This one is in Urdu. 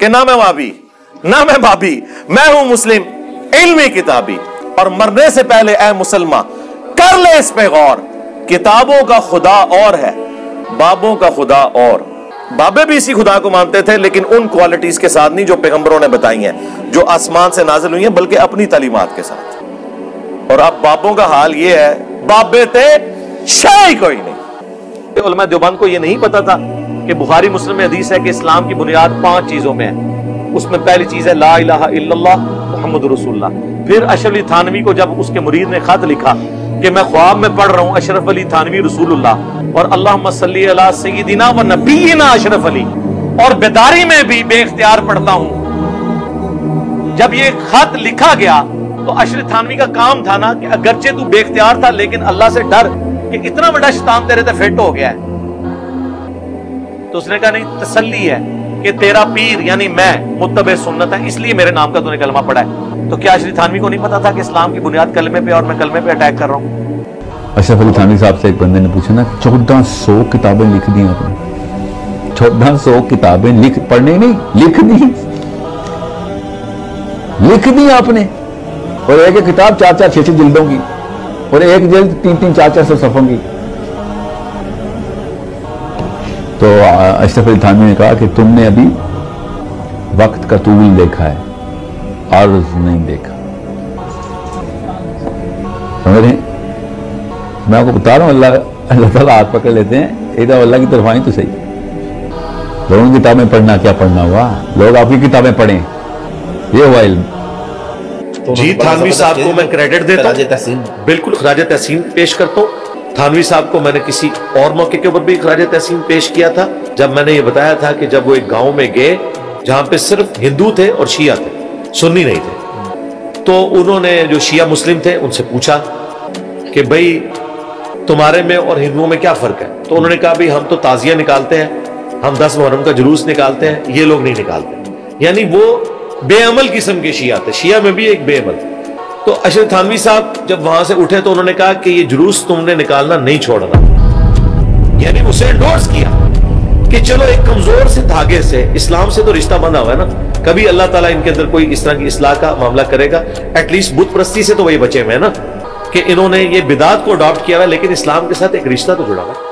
کہ نہ میں وابی نہ میں بابی، میں ہوں مسلم علمی کتابی، اور مرنے سے پہلے اے مسلمان کر لے اس پہ غور، کتابوں کا خدا اور ہے بابوں کا خدا اور۔ بابے بھی اسی خدا کو مانتے تھے لیکن ان کوالٹیز کے ساتھ نہیں جو پیغمبروں نے بتائی ہیں، جو آسمان سے نازل ہوئی ہیں، بلکہ اپنی تعلیمات کے ساتھ۔ اور اب بابوں کا حال یہ ہے، بابے تھے شے کوئی نہیں۔ علماء دیوبند کو یہ نہیں پتا تھا کہ بخاری مسلم میں حدیث ہے کہ اسلام کی بنیاد 5 چیزوں میں ہے، اس میں پہلی چیز ہے لا الہ الا اللہ محمد رسول اللہ۔ پھر اشرف علی تھانوی کو جب اس کے مرید نے خط لکھا کہ میں خواب میں پڑھ رہا ہوں اشرف علی تھانوی رسول اللہ، اور اللہم صلی علی سیدنا و نبینا اشرف علی، اور بیداری میں بھی بے اختیار پڑھتا ہوں۔ جب یہ خط لکھا گیا تو اشرف تھانوی کا کام تھا نا کہ اگرچہ تو بے اختیار تھا لیکن اللہ سے ڈر کہ اتنا بڑا شیطان تیرے تے فٹ ہو گیا ہے، تو اس نے کہا نہیں، تسلی ہے کہ تیرا پیر یعنی میں متبع سنت ہے، اس لیے میرے نام کا تو نے کلمہ پڑھا ہے۔ تو کیا اشرف تھانوی کو نہیں پتا تھا کہ اسلام کی بنیاد کلمے پہ اور میں کلمے پہ اٹیک کر رہا ہوں؟ اشرف علی تھانوی صاحب سے ایک بندے نے پوچھا نا 1400 کتابیں لکھ دی آپ نے، 1400 کتابیں پڑھنے نہیں لکھ دی آپ نے، اور ایک کتاب 4-4 6-6 جلدوں کی، اور ایک جلد 3-3 400 صفحوں کی۔ تو اشرف علی تھانوی نے کہا کہ تم نے ابھی وقت کا طول دیکھا ہے، عرض نہیں دیکھا۔ سمجھ رہے ہیں؟ میں آپ کو بتا رہا ہوں، اللہ تعالیٰ ہاتھ پکڑ لیتے ہیں، ایک دفعہ اللہ کی طرف آئیں تو صحیح۔ لوگوں کی کتابیں پڑھنا کیا پڑھنا ہوا، لوگ آپ کی کتابیں پڑھیں، یہ ہوا علم۔ جی تھانوی صاحب کو میں کریڈٹ دیتا ہوں، بالکل خراج تحسین پیش کرتا ہوں۔ تھانوی صاحب کو میں نے کسی اور موقع کے اوپر بھی خراج تحسین پیش کیا تھا، جب میں نے یہ بتایا تھا کہ جب وہ ایک گاؤں میں گئے جہاں پہ صرف ہندو تھے اور شیعہ تھے، سنی نہیں تھے، تو انہوں نے جو شیعہ مسلم تھے ان سے پوچھا کہ بھئی تمہارے میں اور ہندوؤں میں کیا فرق ہے؟ تو انہوں نے کہا بھئی ہم تو تعزیہ نکالتے ہیں، ہم 10 محرم کا جلوس نکالتے ہیں، یہ لوگ نہیں نکالتے۔ یعنی وہ بے عمل قسم کے شیعہ تھے، شیعہ میں بھی ایک بے عمل۔ تو اشرف تھانوی صاحب جب وہاں سے اٹھے تو انہوں نے کہا کہ یہ جلوس تم نے نکالنا نہیں چھوڑنا، یعنی اسے انڈورس کیا کہ چلو ایک کمزور سے دھاگے سے اسلام سے تو رشتہ بندھا ہوا ہے نا، کبھی اللہ تعالیٰ ان کے اندر کوئی اس طرح کی اصلاح کا معاملہ کرے گا، ایٹ لیسٹ بت پرستی سے تو وہی بچے ہوئے ہیں نا، کہ انہوں نے یہ بدعت کو اڈاپٹ کیا ہوا ہے لیکن اسلام کے ساتھ ایک رشتہ تو جڑا ہوا ہے۔